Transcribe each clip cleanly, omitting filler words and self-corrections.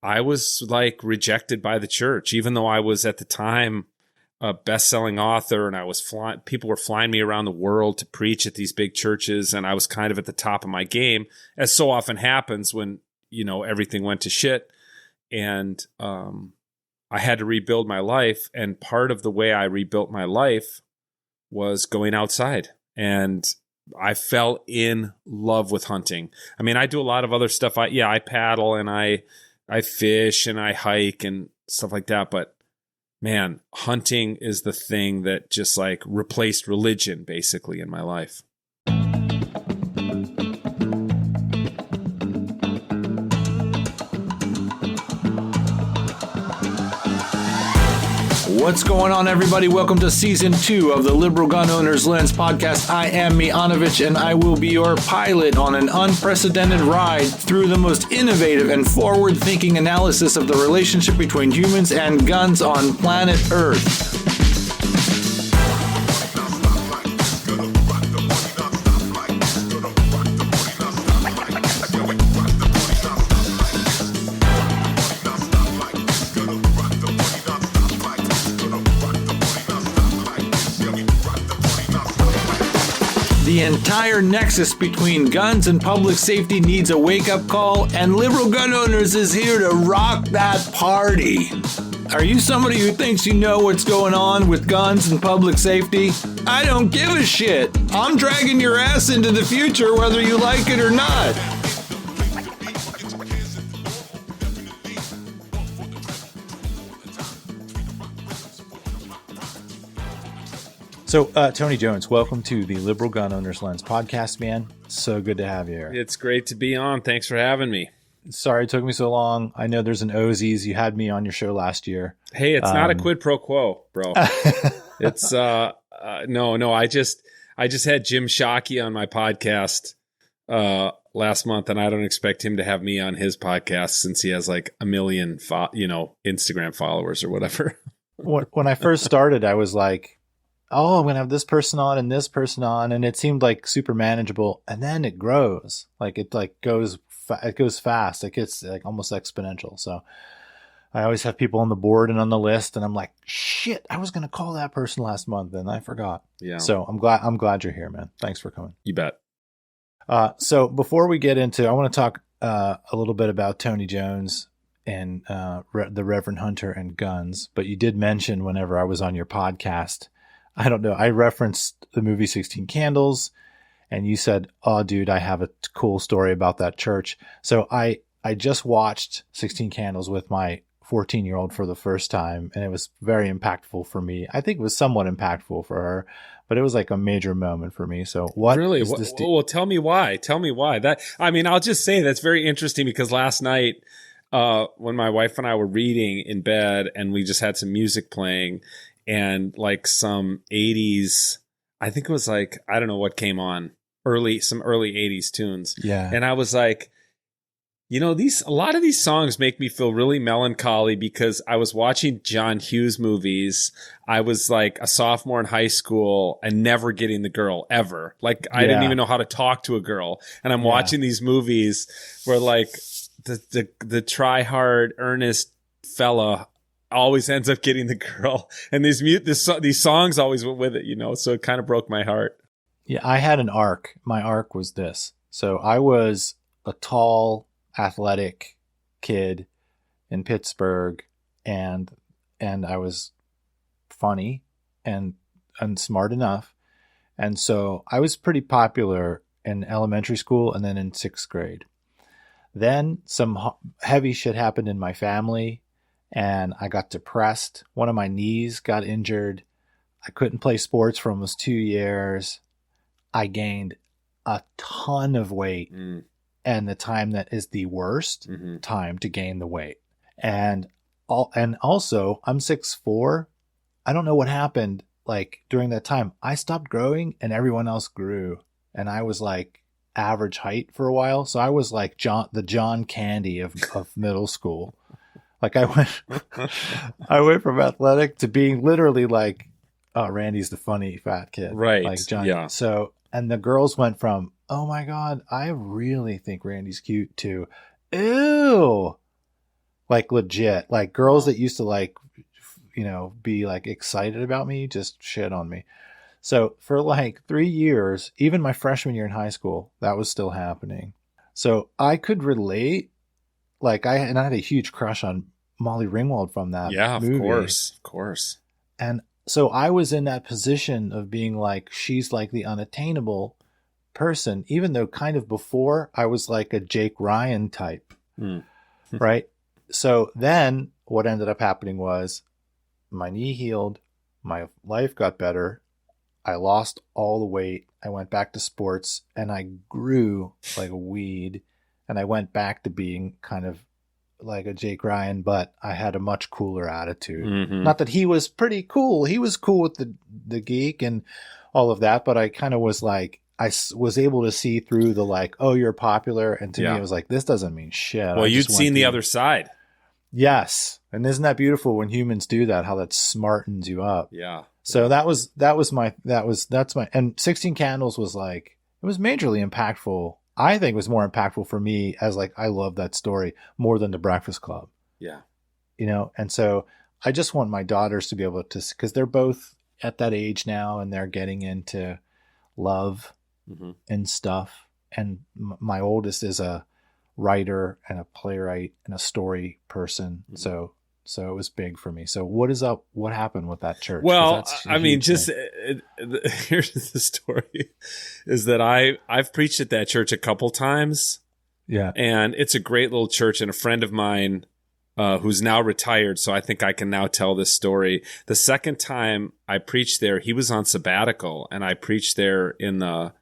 I was like rejected by the church, even though I was at the time a best-selling author, and I was people were flying me around the world to preach at these big churches, and I was kind of at the top of my game, as so often happens when, everything went to shit. And I had to rebuild my life, and part of the way I rebuilt my life was going outside. And I fell in love with hunting. I mean, I do a lot of other stuff. I paddle and I fish and I hike and stuff like that, but man, hunting is the thing that just like replaced religion basically in my life. What's going on, everybody? Welcome to Season 2 of the Liberal Gun Owner's Lens podcast. I am Miyanovich, and I will be your pilot on an unprecedented ride through the most innovative and forward-thinking analysis of the relationship between humans and guns on planet Earth. The entire nexus between guns and public safety needs a wake-up call, and Liberal Gun Owners is here to rock that party. Are you somebody who thinks you know what's going on with guns and public safety? I don't give a shit. I'm dragging your ass into the future whether you like it or not. So, Tony Jones, welcome to the Liberal Gun Owner's Lens podcast, man. So good to have you here. It's great to be on. Thanks for having me. Sorry it took me so long. I know there's an Ozies. You had me on your show last year. Hey, it's not a quid pro quo, bro. It's no. I just had Jim Shockey on my podcast last month, and I don't expect him to have me on his podcast since he has like 1 million, Instagram followers or whatever. When I first started, I was like, oh, I'm going to have this person on and this person on. And it seemed like super manageable. And then it grows. It goes fast. It gets like almost exponential. So I always have people on the board and on the list. And I'm like, shit, I was going to call that person last month and I forgot. Yeah. So I'm glad you're here, man. Thanks for coming. You bet. So before we get into, I want to talk a little bit about Tony Jones and the Reverend Hunter and guns. But you did mention whenever I was on your podcast, I don't know, I referenced the movie 16 Candles, and you said, oh, dude, I have a cool story about that church. So I just watched 16 Candles with my 14-year-old for the first time, and it was very impactful for me. I think it was somewhat impactful for her, but it was like a major moment for me. So what really? Is this well, tell me why. I'll just say that's very interesting because last night, when my wife and I were reading in bed and we just had some music playing, and like some 80s, I think it was like, I don't know what came on, some early 80s tunes. Yeah. And I was like, a lot of these songs make me feel really melancholy because I was watching John Hughes movies. I was like a sophomore in high school and never getting the girl ever. Like I didn't even know how to talk to a girl. And I'm watching these movies where like the try hard, earnest fella always ends up getting the girl, and these songs always went with it, so it kind of broke my heart. Yeah, I had an arc. My arc was this. So I was a tall, athletic kid in Pittsburgh, and I was funny and smart enough, and so I was pretty popular in elementary school and then in 6th grade. Then some heavy shit happened in my family, and I got depressed. One of my knees got injured. I couldn't play sports for almost 2 years. I gained a ton of weight. And the time that is the worst time to gain the weight. And also, I'm 6'4". I don't know what happened like during that time. I stopped growing and everyone else grew. And I was like average height for a while. So I was like the John Candy of middle school. Like I went from athletic to being literally like, oh, Randy's the funny fat kid. Right. Like John. Yeah. So, and the girls went from, oh my God, I really think Randy's cute, to, ew, like legit, like girls that used to like, be like excited about me, just shit on me. So for like 3 years, even my freshman year in high school, that was still happening. So I could relate. Like I had a huge crush on Molly Ringwald from that movie. Of course. And so I was in that position of being like, she's like the unattainable person, even though kind of before I was like a Jake Ryan type. Right. So then what ended up happening was my knee healed, my life got better. I lost all the weight. I went back to sports and I grew like a weed, and I went back to being kind of like a Jake Ryan, but I had a much cooler attitude. Not that he was pretty cool. He was cool with the geek and all of that, but I kind of was like, I was able to see through the like, oh, you're popular. And to me, it was like, this doesn't mean shit. Well, you'd seen the other side. Yes. And isn't that beautiful when humans do that, how that smartens you up? Yeah. So that's my, and 16 Candles was like, it was majorly impactful. I think it was more impactful for me as like, I love that story more than The Breakfast Club. Yeah. And so I just want my daughters to be able to, because they're both at that age now and they're getting into love and stuff. And my oldest is a writer and a playwright and a story person. So it was big for me. So what happened with that church? Well, I mean, here's the story is that I've preached at that church a couple times. Yeah. And it's a great little church, and a friend of mine who's now retired, so I think I can now tell this story. The second time I preached there, he was on sabbatical, and I preached there in the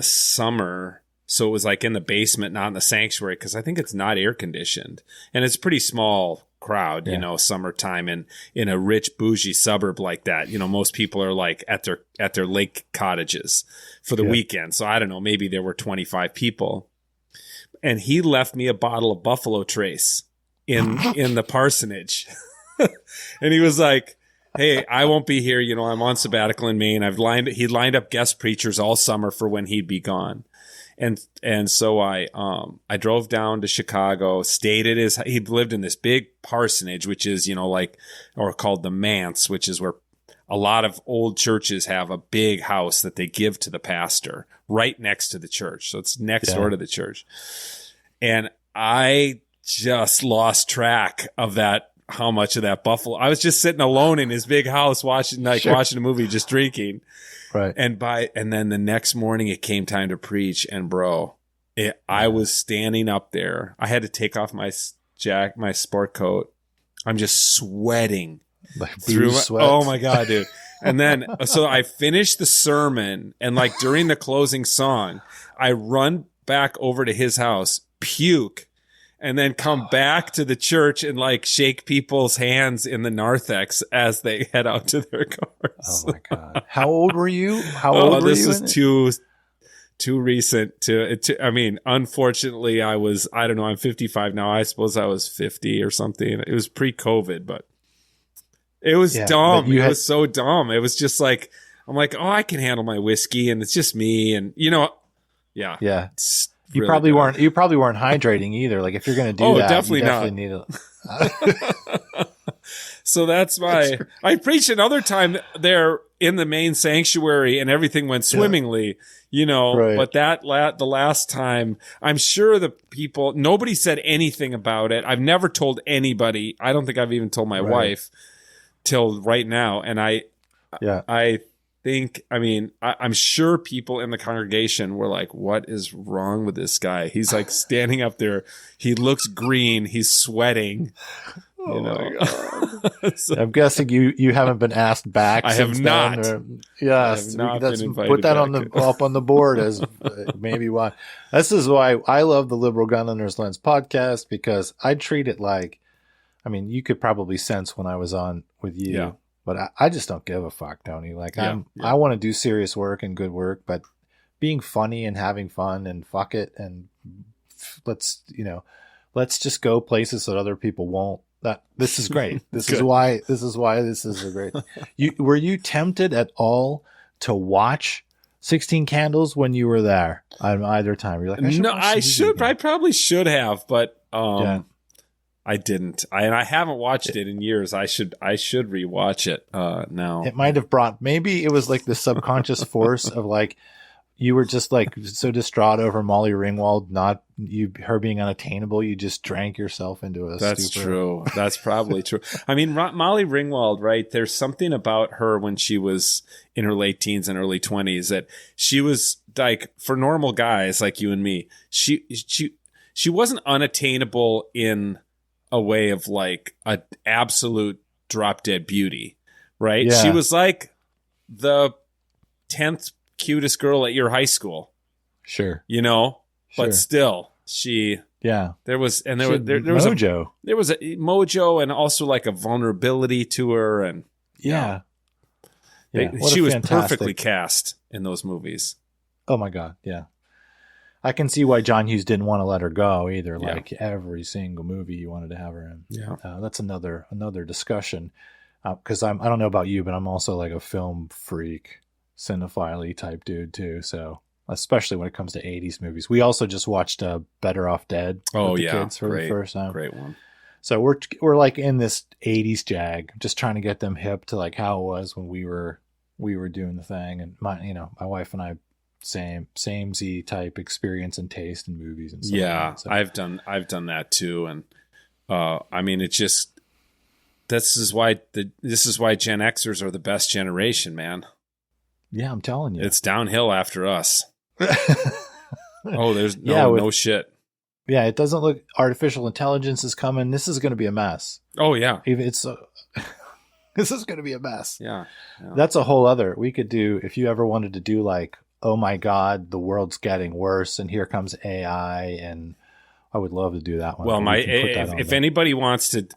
summer. So it was like in the basement, not in the sanctuary, because I think it's not air conditioned, and it's pretty small crowd, summertime, and in a rich bougie suburb like that, most people are like at their lake cottages for the weekend. So I don't know, maybe there were 25 people, and he left me a bottle of Buffalo Trace in the parsonage. And he was like, hey, I won't be here. I'm on sabbatical in Maine. He lined up guest preachers all summer for when he'd be gone. And so I drove down to Chicago, stayed at he lived in this big parsonage, which is, or called the manse, which is where a lot of old churches have a big house that they give to the pastor right next to the church. So it's next door to the church. And I just lost track of how much of that buffalo. I was just sitting alone in his big house watching a movie, just drinking. Right. And then the next morning it came time to preach, and bro, I was standing up there. I had to take off my sport coat. I'm just sweating through sweat. Oh my God, dude. And then, so I finished the sermon, and like during the closing song, I run back over to his house, puke, and then come back to the church and like shake people's hands in the narthex as they head out to their cars. Oh my God. How old were you? This is too recent I mean, unfortunately I don't know, I'm 55 now. I suppose I was 50 or something. It was pre-COVID, but it was dumb. It was so dumb. It was just like, I'm like, oh, I can handle my whiskey, and it's just me. And Yeah. You probably weren't hydrating either. Like if you're going to do that, definitely you definitely need So that's I preached another time there in the main sanctuary, and everything went swimmingly, Right. But the last time, I'm sure nobody said anything about it. I've never told anybody. I don't think I've even told my wife till right now. And I think, I'm sure people in the congregation were like, what is wrong with this guy? He's like standing up there. He looks green. He's sweating. My God. So, I'm guessing you haven't been asked back. I have not. Yes. Put that up on the board as maybe why. This is why I love the Liberal Gunrunner's Lens podcast, because I treat it like, you could probably sense when I was on with you. Yeah. But I just don't give a fuck, Tony. Like I want to do serious work and good work, but being funny and having fun and fuck it, and let's just go places that other people won't. This is great. This is why this is a great. Were you tempted at all to watch 16 Candles when you were there on either time? You're like, I probably should have, but I didn't. I haven't watched it in years. I should rewatch it now. It might have brought, maybe it was like the subconscious force of like, you were just like so distraught over Molly Ringwald, her being unattainable. You just drank yourself into a That's stupor. true. That's probably true. I mean, Molly Ringwald, right? There's something about her when she was in her late teens and early 20s that she was like, for normal guys like you and me, she wasn't unattainable in a way of like an absolute drop dead beauty, right? Yeah. She was like the 10th cutest girl at your high school, Sure. you know, Sure. but still there was a mojo and also like a vulnerability to her. And yeah. she was perfectly cast in those movies. Oh my God. Yeah. I can see why John Hughes didn't want to let her go either. Yeah. Like every single movie he wanted to have her in. Yeah. That's another discussion. Cause I don't know about you, but I'm also like a film freak, cinephile type dude too. So especially when it comes to 80s movies, we also just watched Better Off Dead. Oh with the yeah. kids for the first time. Great one. So we're like in this 80s jag, just trying to get them hip to like how it was when we were doing the thing. And my wife and I, same Z type experience and taste in movies and stuff. Yeah. Like that. So, I've done that too. And, I mean, it just, this is why Gen Xers are the best generation, man. yeah, I'm telling you. It's downhill after us. Oh, there's no shit. Yeah, it doesn't look, artificial intelligence is coming. This is going to be a mess. Oh yeah. Even this is going to be a mess. Yeah. That's a whole other, we could do, if you ever wanted to do like, oh my God, the world's getting worse and here comes AI, and I would love to do that one. Well, if anybody wants to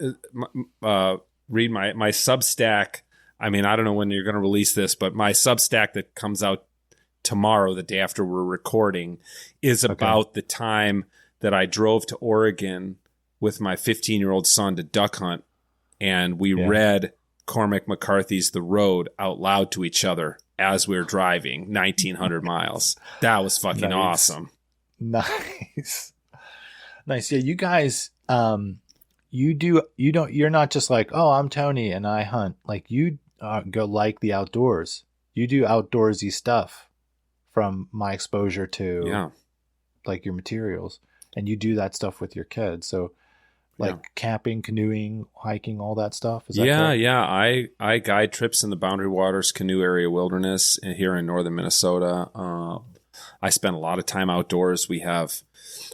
read my Substack, I mean, I don't know when you're going to release this, but my Substack that comes out tomorrow, the day after we're recording, is about the time that I drove to Oregon with my 15-year-old son to duck hunt, and we read Cormac McCarthy's The Road out loud to each other as we were driving 1,900 miles. That was fucking awesome. Nice. Yeah, you guys, you're not just like, oh, I'm Tony and I hunt. Like you go like the outdoors. You do outdoorsy stuff from my exposure to like your materials, and you do that stuff with your kids. So like camping, canoeing, hiking, all that stuff. Is that correct? Yeah. I guide trips in the Boundary Waters Canoe Area Wilderness here in northern Minnesota. I spend a lot of time outdoors. We have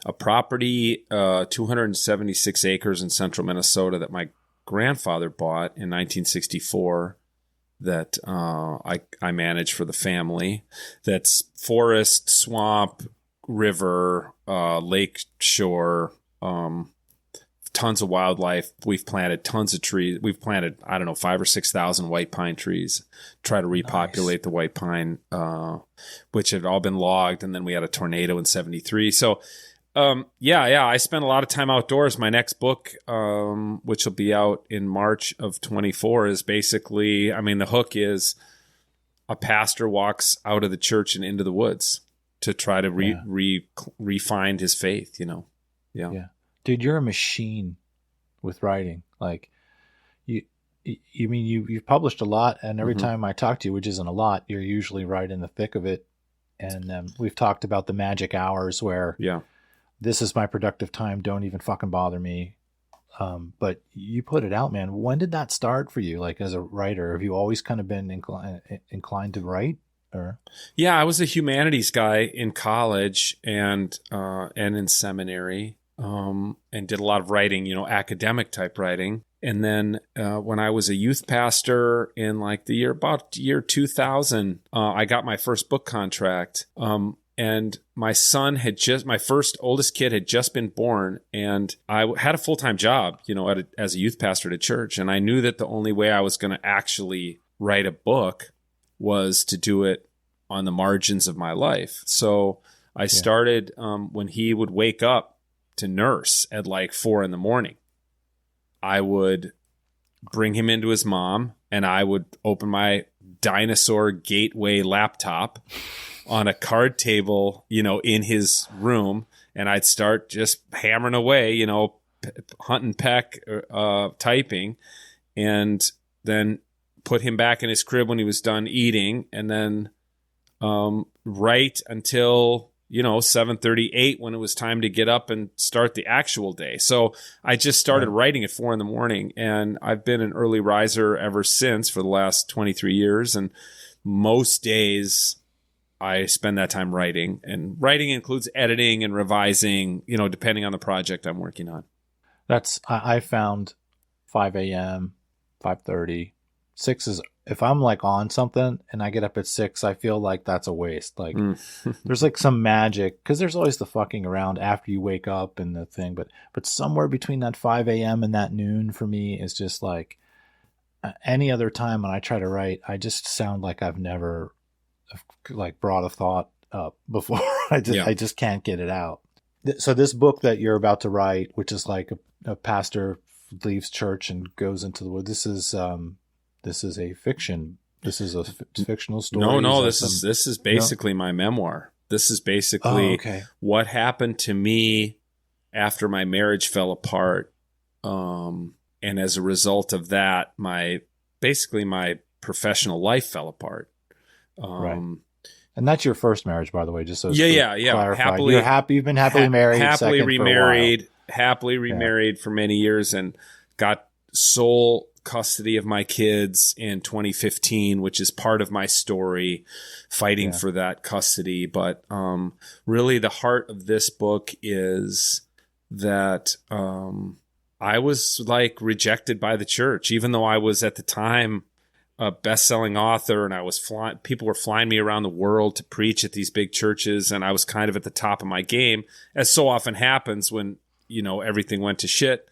a property, 276 acres in central Minnesota that my grandfather bought in 1964 that I manage for the family. That's forest, swamp, river, lake shore, tons of wildlife. We've planted tons of trees. We've planted, 5,000 or 6,000 white pine trees, try to repopulate the white pine, which had all been logged. And then we had a tornado in 73. So, I spent a lot of time outdoors. My next book, which will be out in March of 24, is basically, the hook is a pastor walks out of the church and into the woods to try to re-find his faith, Yeah. Dude, you're a machine with writing. Like you've published a lot, and every time I talk to you, which isn't a lot, you're usually right in the thick of it. And we've talked about the magic hours where this is my productive time. Don't even fucking bother me. But you put it out, man. When did that start for you? Like as a writer, have you always kind of been inclined to write? Or? Yeah, I was a humanities guy in college and in seminary. And did a lot of writing, academic type writing. And then when I was a youth pastor in like the year 2000, I got my first book contract. And my son my first oldest kid had just been born, and I had a full-time job, as a youth pastor at a church. And I knew that the only way I was going to actually write a book was to do it on the margins of my life. So I started when he would wake up to nurse at like 4 a.m. I would bring him into his mom, and I would open my dinosaur gateway laptop on a card table, in his room, and I'd start just hammering away, hunt and peck typing, and then put him back in his crib when he was done eating, and then write until 7:38 when it was time to get up and start the actual day. So I just started writing at 4 a.m, and I've been an early riser ever since for the last 23 years. And most days I spend that time writing, and writing includes editing and revising, depending on the project I'm working on. I found 5 a.m., 5:30, 6 is, if I'm like on something and I get up at 6, I feel like that's a waste. Like there's like some magic, because there's always the fucking around after you wake up and the thing, but somewhere between that 5 a.m. and that noon for me is just like any other time when I try to write, I just sound like I've never like brought a thought up before. I just can't get it out. So this book that you're about to write, which is like a pastor leaves church and goes into the woods, this is a fiction. This is a fictional story. No, this is basically my memoir. This is basically what happened to me after my marriage fell apart. And as a result of that, my professional life fell apart. Right. And that's your first marriage, by the way, just so yeah. You've been happily married, happily remarried for many years, and got sole custody of my kids in 2015, which is part of my story, fighting for that custody. But really the heart of this book is that I was like rejected by the church, even though I was at the time a best-selling author, and I was people were flying me around the world to preach at these big churches, and I was kind of at the top of my game, as so often happens when everything went to shit.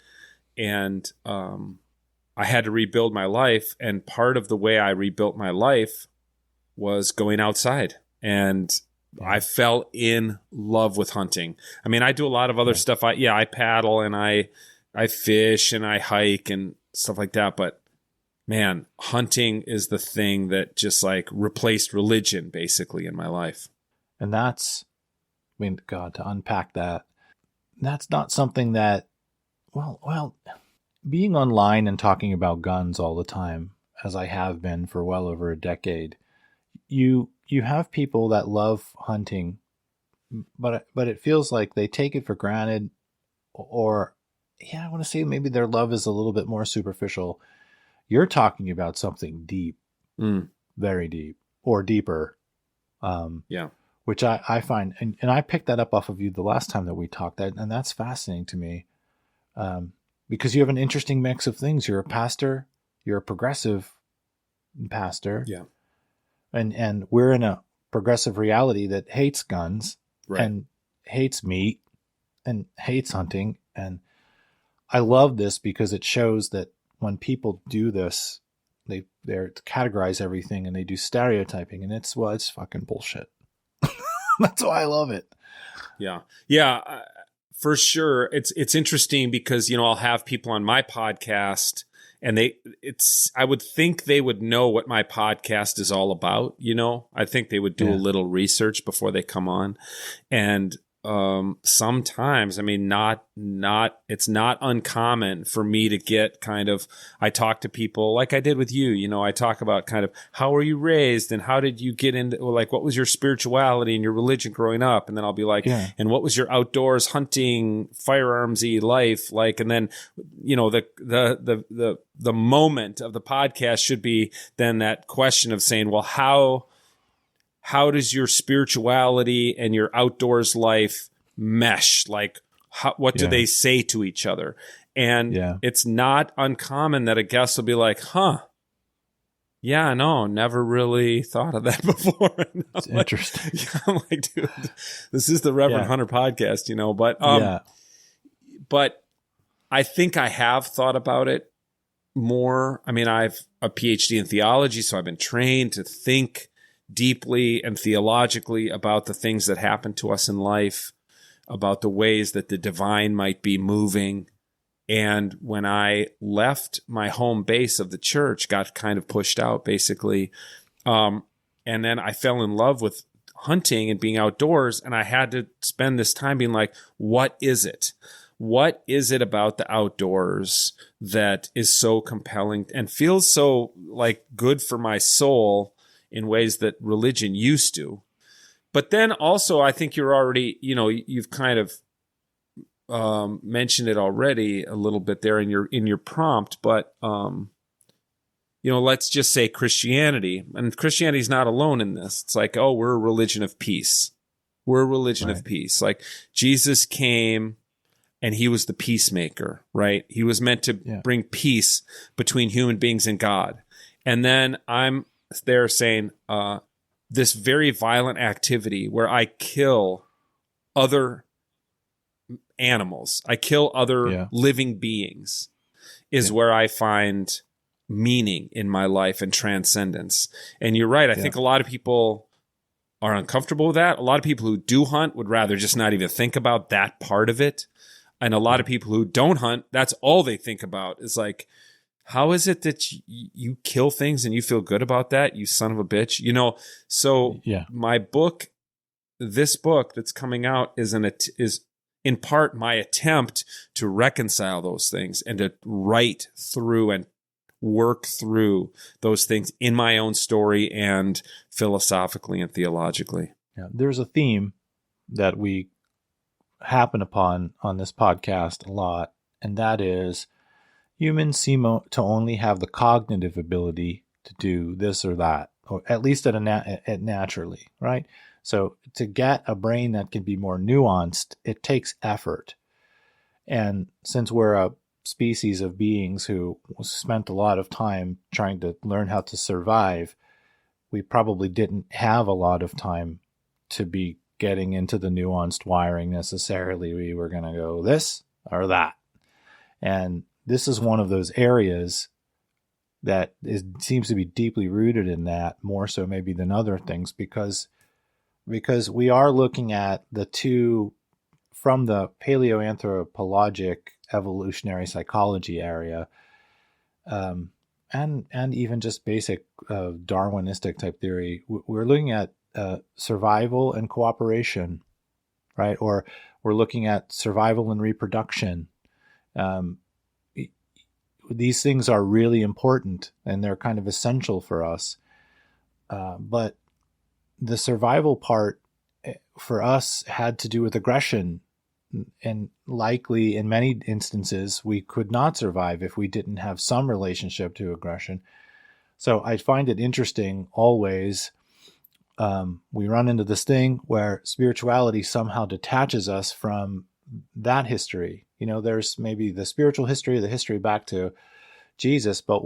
And I had to rebuild my life, and part of the way I rebuilt my life was going outside. And I fell in love with hunting. I mean, I do a lot of other stuff. I paddle, and I fish, and I hike and stuff like that. But man, hunting is the thing that just like replaced religion basically in my life. And God, to unpack that's not something that, well, being online and talking about guns all the time, as I have been for well over a decade, you have people that love hunting, but it feels like they take it for granted, or I want to say maybe their love is a little bit more superficial. You're talking about something deep, very deep, or deeper. Which I find, and I picked that up off of you the last time that we talked, and that's fascinating to me. Because you have an interesting mix of things. You're a pastor, you're a progressive pastor. Yeah. And we're in a progressive reality that hates guns and hates meat and hates hunting. And I love this because it shows that when people do this, they categorize everything and they do stereotyping, and it's fucking bullshit. That's why I love it. Yeah. Yeah. For sure. It's interesting because, I'll have people on my podcast, and I would think they would know what my podcast is all about. I think they would do a little research before they come on. And sometimes, I mean, it's not uncommon for me to get I talk to people like I did with you, I talk about kind of how were you raised and how did you get into, like, what was your spirituality and your religion growing up? And then I'll be like, and what was your outdoors hunting, firearmsy life like? And then, the moment of the podcast should be then that question of saying, well, how does your spirituality and your outdoors life mesh? Like, what do they say to each other? And it's not uncommon that a guest will be like, never really thought of that before. It's interesting. I'm like, dude, this is the Reverend Hunter podcast, but I think I have thought about it more. I mean, I've a PhD in theology, so I've been trained to think deeply and theologically about the things that happen to us in life, about the ways that the divine might be moving. And when I left my home base of the church, got kind of pushed out basically, and then I fell in love with hunting and being outdoors, and I had to spend this time being like, what is it? what is it about the outdoors that is so compelling and feels so like good for my soul in ways that religion used to? But then also, I think you're already, you've kind of mentioned it already a little bit there in your prompt, but let's just say Christianity, and Christianity is not alone in this. It's like, oh, we're a religion of peace. We're a religion of peace. Like Jesus came and he was the peacemaker, right? He was meant to bring peace between human beings and God. And then I'm there saying, this very violent activity where I kill other animals, I kill other living beings, is where I find meaning in my life and transcendence. And you're right. I think a lot of people are uncomfortable with that. A lot of people who do hunt would rather just not even think about that part of it. And a lot of people who don't hunt, that's all they think about is like, how is it that you kill things and you feel good about that, you son of a bitch? So my book, this book that's coming out is in part my attempt to reconcile those things and to write through and work through those things in my own story and philosophically and theologically. Yeah, there's a theme that we happen upon on this podcast a lot, and that is humans seem to only have the cognitive ability to do this or that, or at least at naturally, right? So to get a brain that can be more nuanced, it takes effort. And since we're a species of beings who spent a lot of time trying to learn how to survive, we probably didn't have a lot of time to be getting into the nuanced wiring necessarily. We were going to go this or that. And this is one of those areas that seems to be deeply rooted in that, more so maybe than other things, because we are looking at the two from the paleoanthropologic evolutionary psychology area, and even just basic Darwinistic type theory. We're looking at survival and cooperation, right? Or we're looking at survival and reproduction. These things are really important and they're kind of essential for us. But the survival part for us had to do with aggression. And likely in many instances, we could not survive if we didn't have some relationship to aggression. So I find it interesting always. We run into this thing where spirituality somehow detaches us from that history. There's maybe the spiritual history, the history back to Jesus, but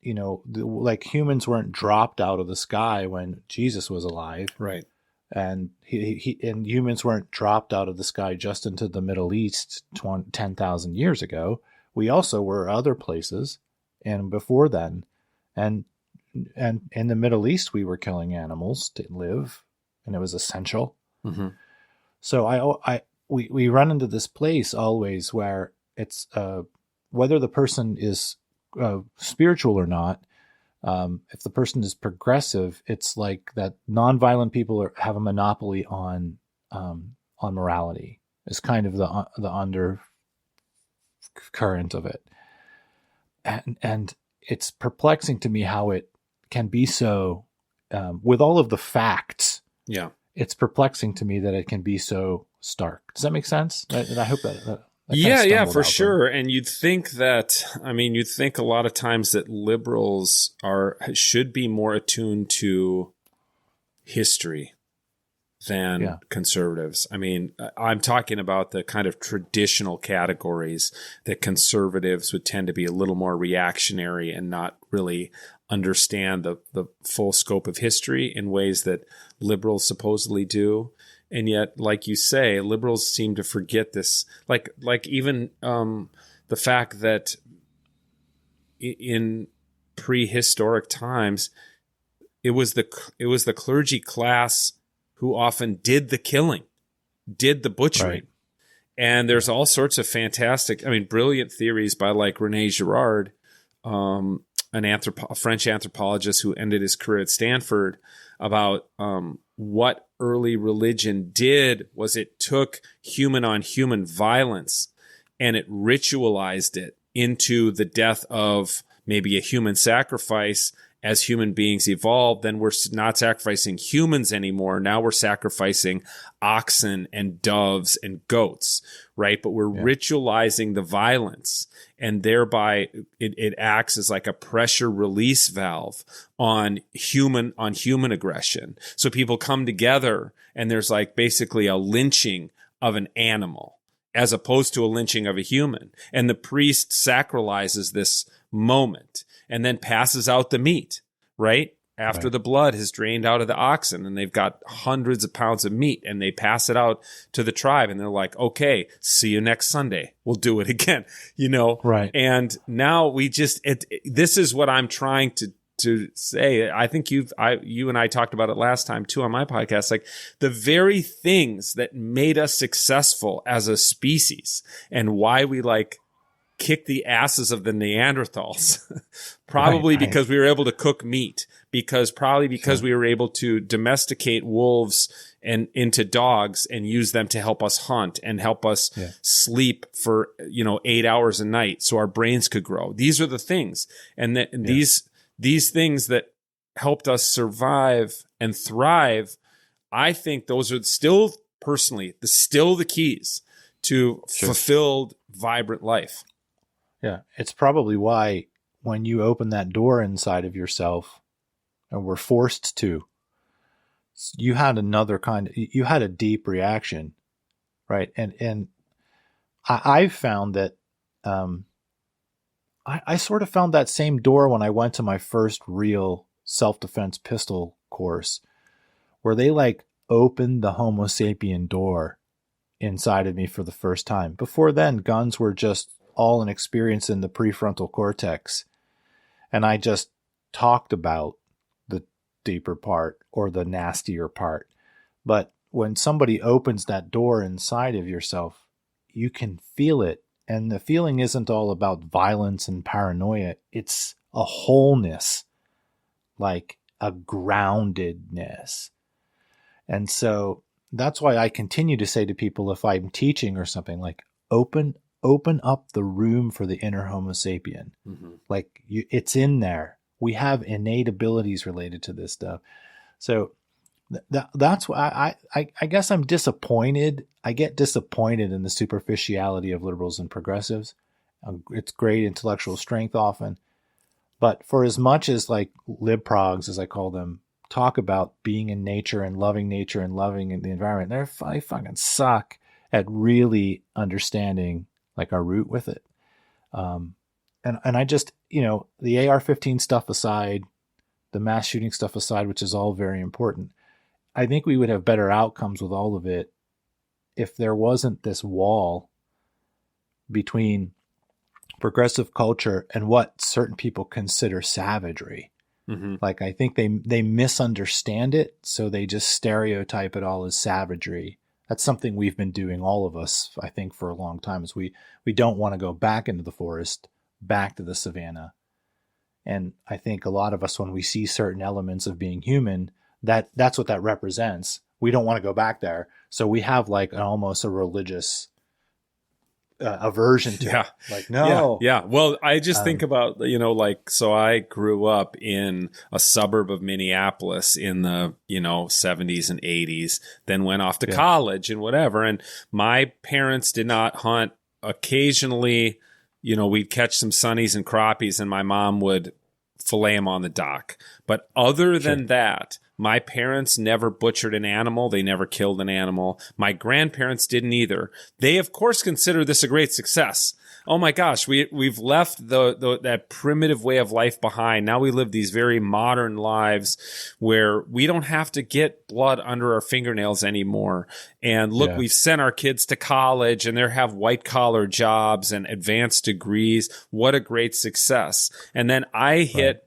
like humans weren't dropped out of the sky when Jesus was alive. Right. And and humans weren't dropped out of the sky just into the Middle East 10,000 years ago. We also were other places, and before then, and in the Middle East, we were killing animals to live, and it was essential. Mm-hmm. So we run into this place always where it's whether the person is spiritual or not. If the person is progressive, it's like that nonviolent people have a monopoly on morality. It's kind of the undercurrent of it, and it's perplexing to me how it can be so, with all of the facts. Yeah, it's perplexing to me that it can be so stark. Does that make sense? And I hope that yeah, for sure. And you'd think you'd think a lot of times that liberals should be more attuned to history than conservatives. I'm talking about the kind of traditional categories that conservatives would tend to be a little more reactionary and not really understand the full scope of history in ways that liberals supposedly do. And yet, like you say, liberals seem to forget this. Like even the fact that in prehistoric times, it was the clergy class who often did the killing, did the butchering. Right. And there's all sorts of fantastic, brilliant theories by like René Girard, a French anthropologist who ended his career at Stanford, about what early religion did was it took human on human violence and it ritualized it into the death of maybe a human sacrifice. As human beings evolved, then we're not sacrificing humans anymore. Now we're sacrificing oxen and doves and goats, right? But we're ritualizing the violence, and thereby it acts as like a pressure release valve on human aggression. So people come together and there's like basically a lynching of an animal as opposed to a lynching of a human. And the priest sacralizes this moment and then passes out the meat, right? After the blood has drained out of the oxen, and they've got hundreds of pounds of meat, and they pass it out to the tribe, and they're like, okay, see you next Sunday. We'll do it again, Right. And now we just, this is what I'm trying to say. I think you and I talked about it last time too on my podcast, like the very things that made us successful as a species and why we like kick the asses of the Neanderthals, probably because we were able to cook meat, because we were able to domesticate wolves and into dogs and use them to help us hunt and help us sleep for, 8 hours a night so our brains could grow. These are the things. And these things that helped us survive and thrive, I think those are still personally, still the keys to fulfilled, vibrant life. Yeah, it's probably why when you open that door inside of yourself, and were forced to, you had you had a deep reaction, right? And I've found that I sort of found that same door when I went to my first real self-defense pistol course, where they like opened the Homo sapien door inside of me for the first time. Before then, guns were just all an experience in the prefrontal cortex. And I just talked about the deeper part or the nastier part. But when somebody opens that door inside of yourself, you can feel it. And the feeling isn't all about violence and paranoia. It's a wholeness, like a groundedness. And so that's why I continue to say to people, if I'm teaching or something, like open up the room for the inner Homo sapien. Mm-hmm. Like it's in there. We have innate abilities related to this stuff. So that's why I guess I'm disappointed. I get disappointed in the superficiality of liberals and progressives. It's great intellectual strength often. But for as much as like libprogs, as I call them, talk about being in nature and loving the environment, they fucking suck at really understanding like our root with it. And I just, the AR-15 stuff aside, the mass shooting stuff aside, which is all very important, I think we would have better outcomes with all of it if there wasn't this wall between progressive culture and what certain people consider savagery. Mm-hmm. Like, I think they misunderstand it, so they just stereotype it all as savagery. That's something we've been doing, all of us, I think, for a long time, is we don't want to go back into the forest, back to the savannah. And I think a lot of us, when we see certain elements of being human, that's what that represents. We don't want to go back there. So we have like almost a religious aversion to it. Like, no. Yeah. Well, I just think about, so I grew up in a suburb of Minneapolis in the, 70s and 80s, then went off to college and whatever. And my parents did not hunt. Occasionally, we'd catch some sunnies and crappies, and my mom would fillet them on the dock. But other than that, my parents never butchered an animal. They never killed an animal. My grandparents didn't either. They, of course, consider this a great success. Oh my gosh, we've left that primitive way of life behind. Now we live these very modern lives where we don't have to get blood under our fingernails anymore. And look, we've sent our kids to college, and they have white collar jobs and advanced degrees. What a great success. And then I hit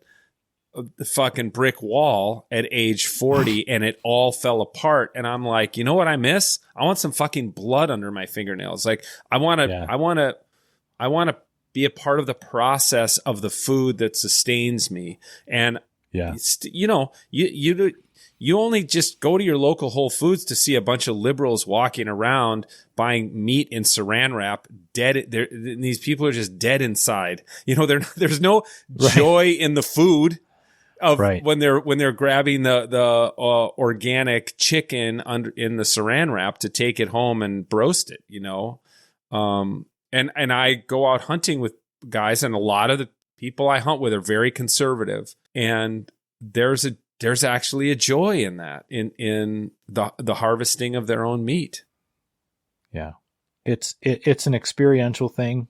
the fucking brick wall at age 40 and it all fell apart. And I'm like, you know what I miss? I want some fucking blood under my fingernails. Like I want to be a part of the process of the food that sustains me. And you You only just go to your local Whole Foods to see a bunch of liberals walking around buying meat in saran wrap, dead. These people are just dead inside. There's no joy in the food of when they're grabbing the organic chicken in the saran wrap to take it home and roast it. And I go out hunting with guys, and a lot of the people I hunt with are very conservative, and there's actually a joy in that, in the harvesting of their own meat. Yeah. It's an experiential thing,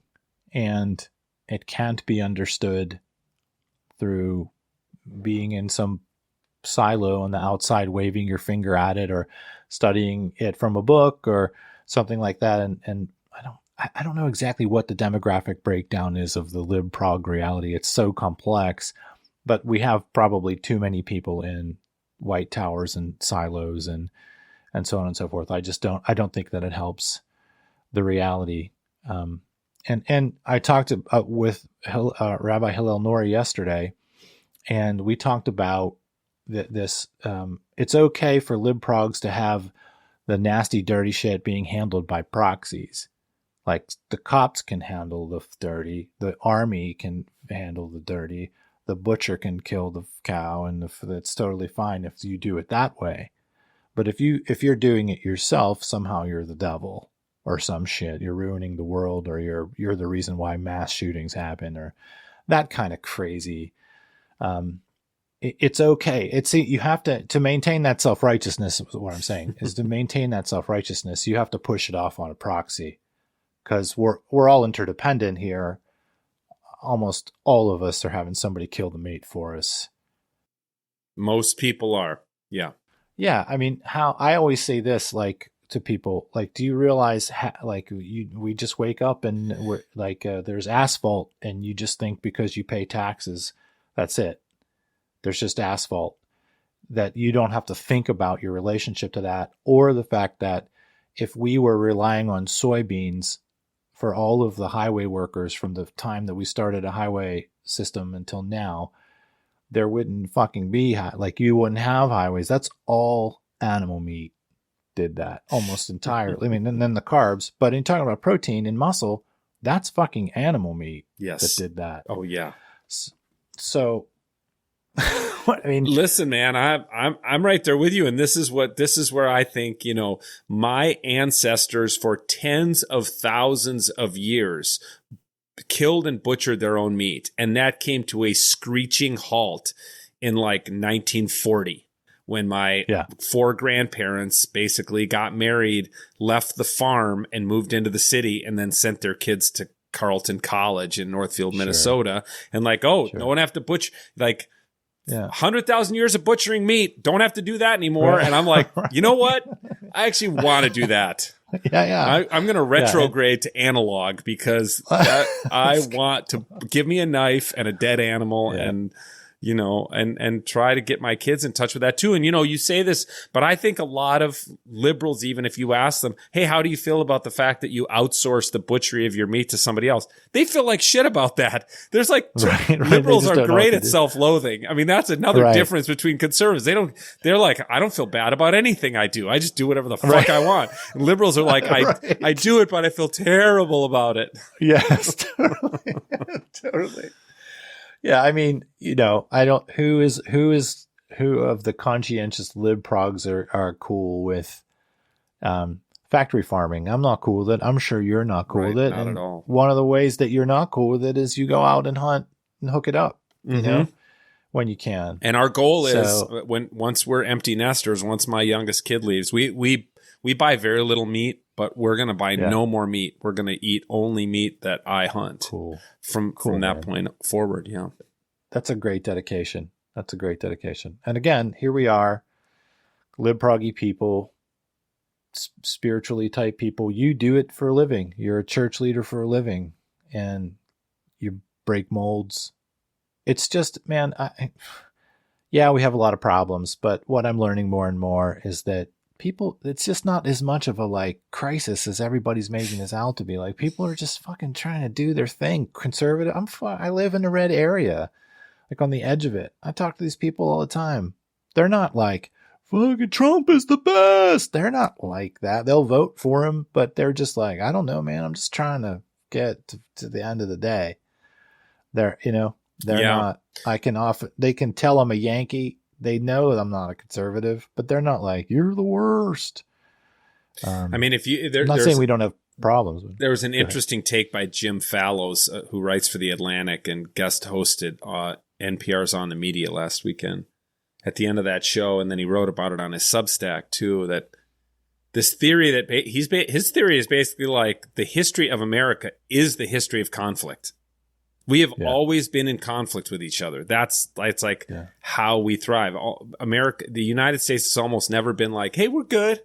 and it can't be understood through being in some silo on the outside, waving your finger at it or studying it from a book or something like that. And I don't know exactly what the demographic breakdown is of the lib prog reality. It's so complex. But we have probably too many people in white towers and silos and so on and so forth. I don't think that it helps the reality. And I talked with Rabbi Hillel Nori yesterday, and we talked about this. It's okay for lib progs to have the nasty, dirty shit being handled by proxies. Like the cops can handle the dirty, the army can handle the dirty. The butcher can kill the cow, and that's totally fine if you do it that way. But if you're doing it yourself, somehow you're the devil or some shit. You're ruining the world, or you're the reason why mass shootings happen, or that kind of crazy. It's okay. You have to maintain that self-righteousness. What I'm saying is, to maintain that self-righteousness, you have to push it off on a proxy, because we're all interdependent here. Almost all of us are having somebody kill the meat for us. Most people are. Yeah. Yeah. I mean, I always say this, like, to people, like, do you realize we just wake up and we're like, there's asphalt, and you just think because you pay taxes, that's it. There's just asphalt, that you don't have to think about your relationship to that, or the fact that if we were relying on soybeans for all of the highway workers from the time that we started a highway system until now, there wouldn't fucking be, you wouldn't have highways. That's all animal meat did that almost entirely. I mean, and then the carbs, but in talking about protein and muscle, that's fucking animal meat. Yes. That did that. Oh yeah. So, I mean, listen, man, I'm right there with you. And this is where I think, my ancestors for tens of thousands of years killed and butchered their own meat. And that came to a screeching halt in 1940, when my four grandparents basically got married, left the farm and moved into the city, and then sent their kids to Carleton College in Northfield, Minnesota. And no one have to butcher, 100,000 years of butchering meat. Don't have to do that anymore. Right. And I'm like, you know what? I actually want to do that. Yeah. I'm going to retrograde to analog, because I want to give me a knife and a dead animal and and try to get my kids in touch with that too. And, you say this, but I think a lot of liberals, even if you ask them, hey, how do you feel about the fact that you outsource the butchery of your meat to somebody else? They feel like shit about that. There's liberals are great at self-loathing. I mean, that's another difference between conservatives. They're like, I don't feel bad about anything I do. I just do whatever the fuck I want. And liberals are like, I do it, but I feel terrible about it. Yes, totally. Totally. Yeah, I mean, I don't. Who of the conscientious lib progs are cool with factory farming? I'm not cool with it. I'm sure you're not cool with it. Not at all. One of the ways that you're not cool with it is you go out and hunt and hook it up. When you can. And our goal is once we're empty nesters, once my youngest kid leaves, we buy very little meat. But we're going to buy no more meat. We're going to eat only meat that I hunt. Cool. From that point forward, yeah. That's a great dedication. And again, here we are, lib proggy people, spiritually type people. You do it for a living. You're a church leader for a living, and you break molds. It's just, man, we have a lot of problems, but what I'm learning more and more is that people, it's just not as much of a crisis as everybody's making this out to be. People are just fucking trying to do their thing. Conservative. I live in a red area, on the edge of it. I talk to these people all the time. They're not fucking Trump is the best. They're not like that. They'll vote for him, but they're just like, I don't know, man. I'm just trying to get to the end of the day. They're not, they can tell I'm a Yankee. They know that I'm not a conservative, but they're not like, you're the worst. I mean, I'm not saying we don't have problems. There was an interesting take by Jim Fallows, who writes for The Atlantic and guest hosted NPR's On the Media last weekend at the end of that show. And then he wrote about it on his Substack too, that this theory that his theory is basically like the history of America is the history of conflict. We have always been in conflict with each other. It's like how we thrive. The United States has almost never been like, hey, we're good.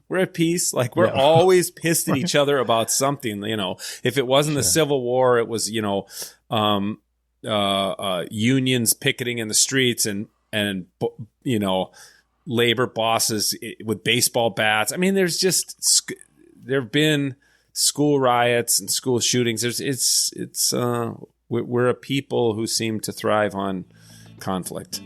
We're at peace. Like we're always pissed at each other about something. If it wasn't the Civil War, it was unions picketing in the streets and labor bosses with baseball bats. I mean, there have been school riots and school shootings. We're a people who seem to thrive on conflict.